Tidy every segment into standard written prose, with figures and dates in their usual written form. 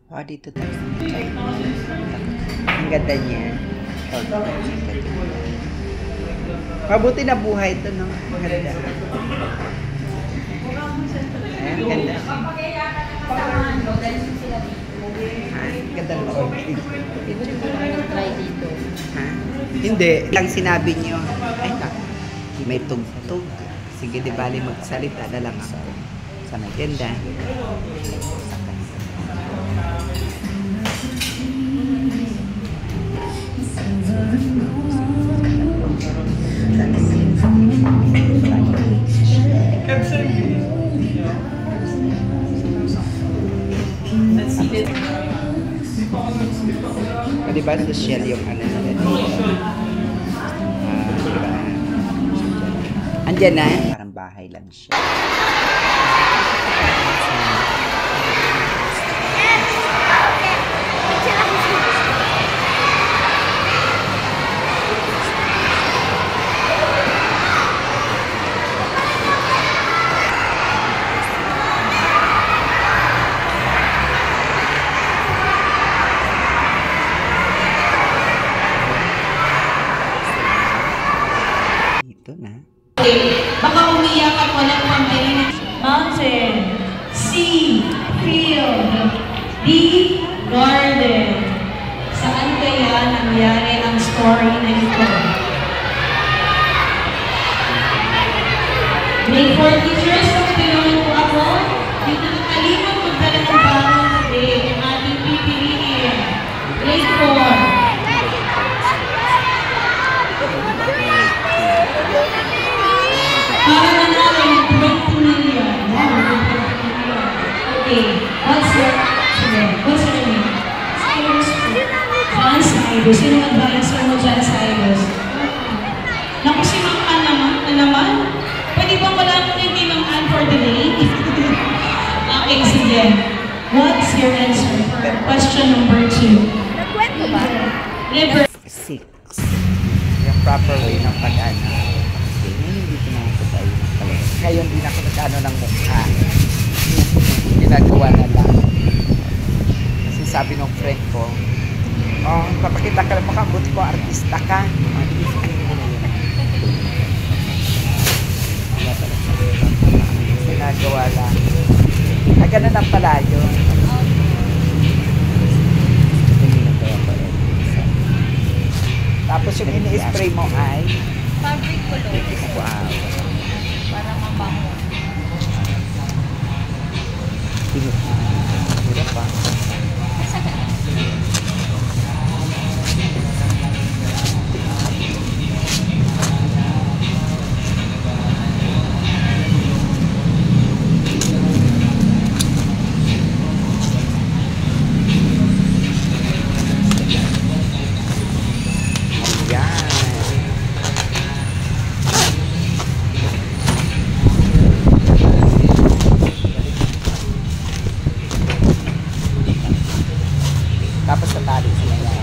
Oh, dito tayo. Ang ganda niya. Mabuti na buhay ito, no? Ang ganda. Ayan, ganda. Ganda ng orchid. Pwede rin po kayo try dito. Ha? Hindi. Lang sinabi niyo, ay, may tugtog. Sige, di bali magsalita na lang ako. Sana ganda. Di ba social yung ano nila dito? Diba? Andyan na. Parang bahay lang siya. Baka umiyak at walang pambili. Mountain, sea, field, D, garden. Saan kaya nangyari ang story na ito? May 4 teachers kung tinulong po ako. Dito nakalimot magdala ng bagong today ang ating pipiliin. Grade 4. Para manalo ng 20 million. Okay. What's your name? Cyrus. John Cyrus. Sino mag-balancer mo, John Cyrus? Naku, si Ma'am Ann naman. Naman? Pwede bang wala mo din kay Ma'am Ann for the day? Okay, sige. What's your answer for question number 2? Nagkwento ba? River. 6. Yung proper way ng pag-ano. Hindi ko na ito tayo. Ngayon din ako nag-ano ng mukha. Ginagawa na lang. Kasi sabi ng friend ko, oh, papakita ka lang mukha, buti ko artista ka. Ginagawa lang. Ganun lang pala yun. Tapos yung ini-spray mo ay Fabric color. wow. Para mabango. Hirap pa. Tapos tatali sila yan.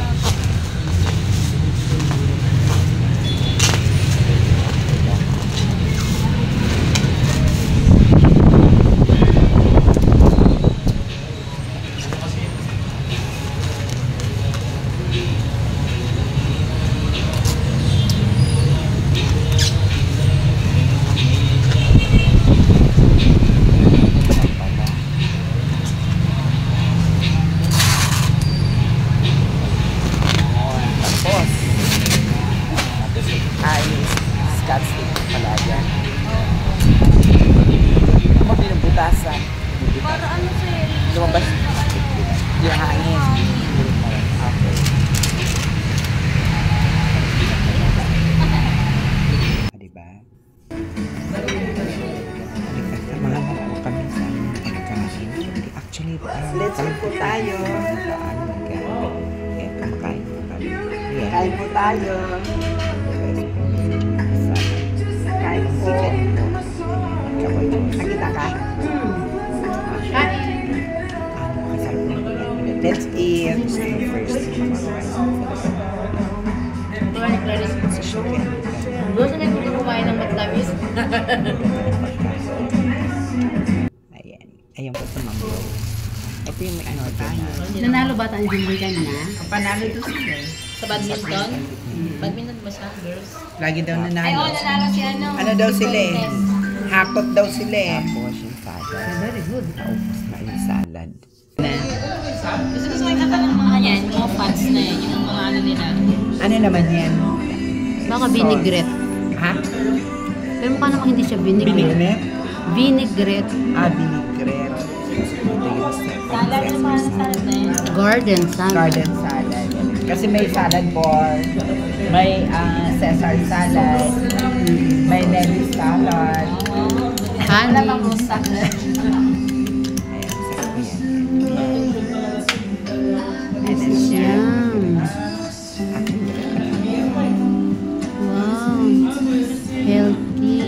Para ano siya? Lumabas yung hangin. Okay. Diba? Samahan mo po kami sa aming pagkain. Actually, let's eat po tayo. Kaya kumakain po kami. Kain po tayo. Kain po. Nakita ka? Let's eat first. Gusto na ko kumain ng matamis. Ayan. Ayan po sa mango. ito yung may ano tayo. Nanalo ba tayo din kanina? Ang panalo to sila eh. Sa badminton? Badminton ba siya, girls? Lagi daw Ay, nanalo. nanalo si ano. Ano daw sila eh? Hakot daw sila eh. Tapos yung salad. Very good. Naubos na yung salad. Gusto ko ikata ng mga yan, mga fats na yan, yung mga ano nila. Ano naman yan? Baka vinaigrette. Ha? Pero mukha naman hindi siya vinaigrette. Binignet? Vinaigrette. Ah, vinaigrette. Salad, ano pa ang salad na yan? Garden salad. Garden salad. Kasi may salad bar, may Caesar salad, may lettuce salad. Honey. Alam ang rusak na. Ayan, sarap yan. And then Yum. Wow. Healthy.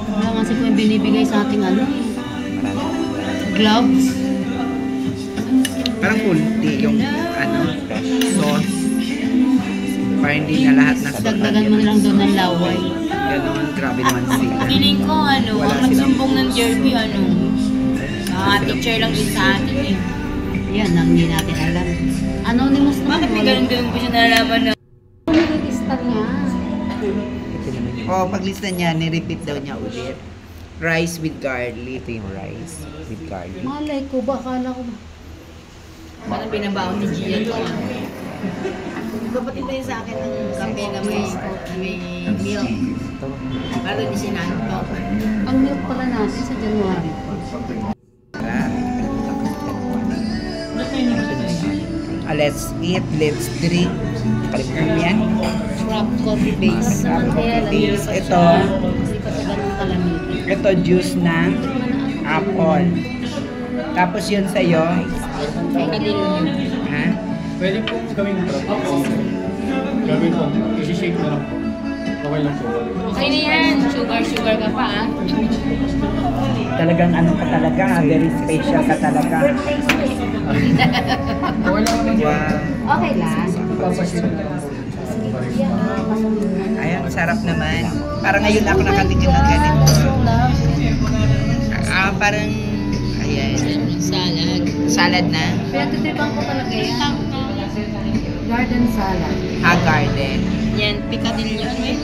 Wala kasi po yung binibigay sa ating ano. Gloves. parang kulti yung ano, sauce. Para hindi na lahat na Dagdagan mo na lang doon ng laway. Ganon, grabe naman sila. Feeling ko, ano, Wala ang nagsumbong ng derby, ano, teacher lang din sa atin eh. Yan, ang hindi natin alam. Anonymous naman. Bakit may ganun-ganun ko siya nalaman na? Nililista niya. Ito naman yung, Oo, paglista niya, nirepeat daw niya ulit. Rice with garlic. ito yung rice with garlic. Malay ko ba? Akala ko ba? Parang binabaon ni Gia to, ah. Kapatid na yun sa akin ng kape na may milk. Ito. Para doon yung sinanto. Ang milk pala natin sa January. Let's eat, let's drink. Kalimutan yan. Frap coffee base. Naman kaya lang hindi Base, pa ito. siya. Hindi pa siya ganun kalamig. Ito, juice ng apple. Tapos yun sa'yo. Kadil nyo. Ha? Pwede po gawin prop. Gawin po. I-shake na lang po. Okay lang po. Okay na yan. Sugar ka pa, ah. Talagang ano ka talaga, very special ka talaga. Okay lang naman. Wow. Okay lang. Ayan, sarap naman. Parang ngayon ako nakatikim ng ganito. Parang, ayan, Salad. salad na. Pinagtitripan ko talaga yan. Garden salad. Ha, garden. Yan, picadillo. Ano eh?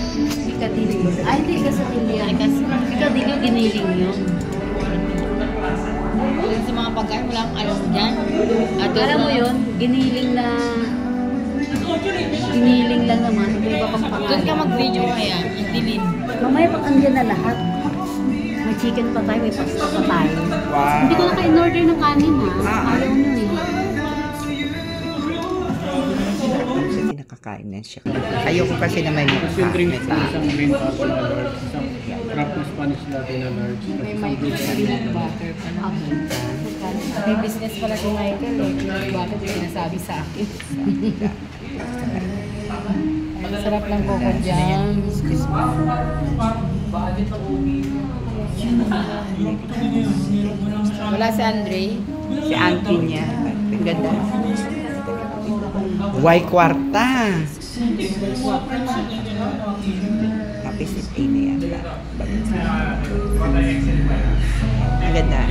Picadillo. Ay, hindi Casadilla. Picadillo, giniling yun. Doon sa mga pagkain, wala akong alam dyan. At Alam mo yun, giniling lang naman. May iba pang Doon pangalan. ka mag-video kaya. Ang dilim. Mamaya pag andyan na lahat. May chicken pa tayo, may pasta pa tayo. Wow. Hindi ko na ka-in-order ng kanin ha. Ayaw nyo eh. Kasi nakakain na siya. Ayoko kasi na may Tapos yung drinks po, mukha. isang main course na large, isang crap na Spanish latte na large, tapos isang blue Spanish Butter pa na. May business pala si Michael eh. Bakit yung sinasabi sa akin? Ang sarap ng coco jam. Wala si Andre. Si auntie niya. Ang ganda. Why kwarta? Mapisit ay na yan. Bagay sa Ang ganda.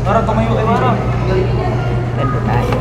Mara, tumayo kay Mara. Ganda tayo.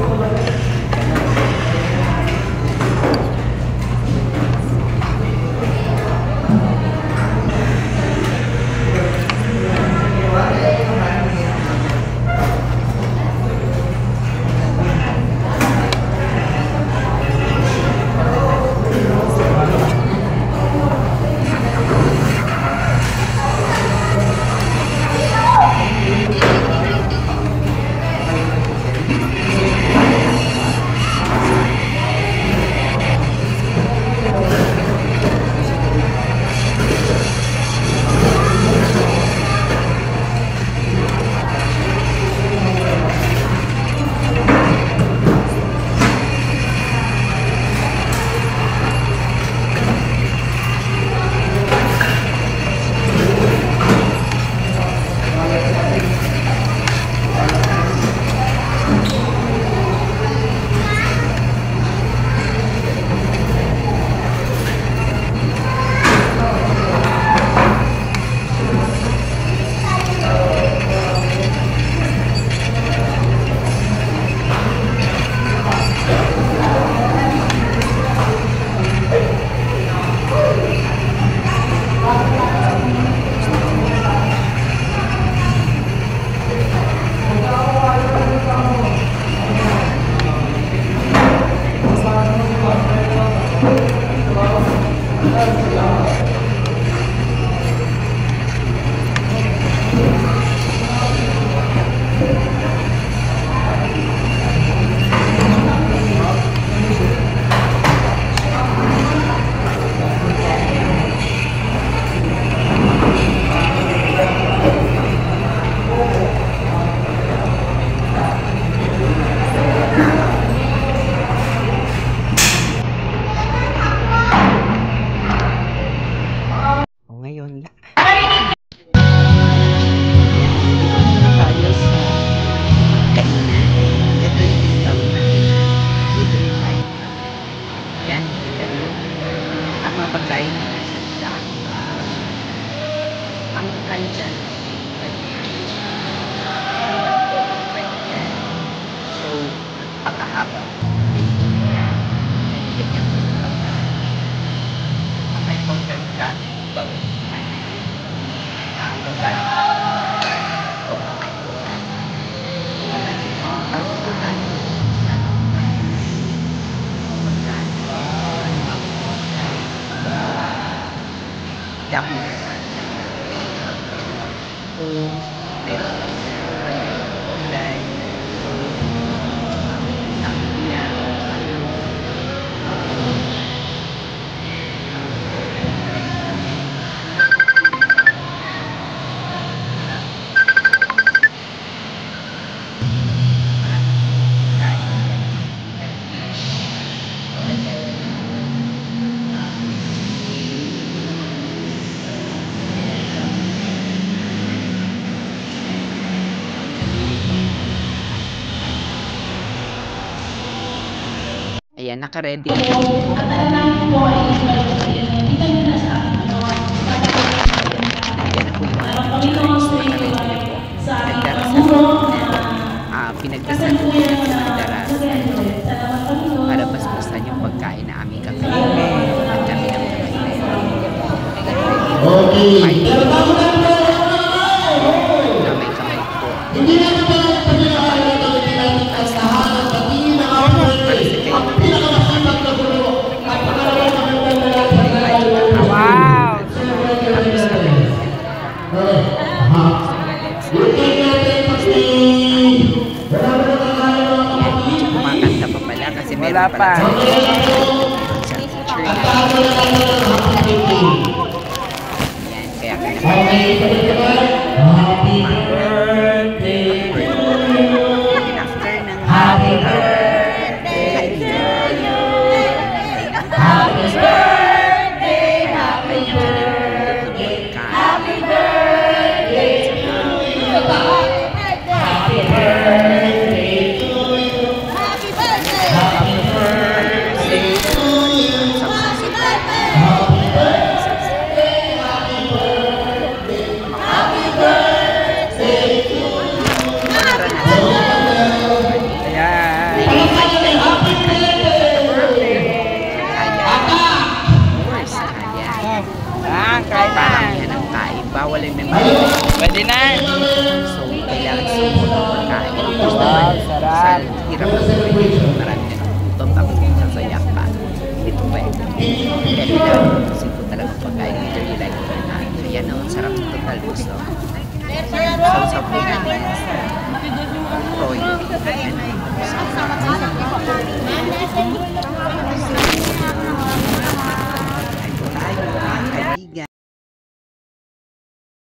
ay ang kandyan. So, pagkahaba. May content ka. Dami. Ayan, naka-ready. At ano namin po ay kita nyo na sa akin. Kami ko ang swing sa aking pamuro na Pinagdasal ko siya sa madaras para basbasan yung pagkain na aming kakainin at kami ang kakainin. Okay. Na may kamay po. Hindi na ito kumakanta pa pala kasi meron pa. Yan, kaya happy birthday to you. Happy birthday, happy birthday, happy birthday to you. Happy birthday to you. Happy birthday. Happy birthday to you. Happy birthday. Happy birthday. Happy birthday. Happy birthday to you. Parang yan ang kain. Bawal yung memory. Pwede na! So, kailangan sumot ang pagkain. Wow, sarap! Sa hirap ng buhay. Marami na ng gutom. Tapos sasaya pa. Dito pwede. Kaya kailangan sito talaga pagkain. Either you like it or not. So, yan ang sarap ng total gusto. So, sa po natin. Toyo. And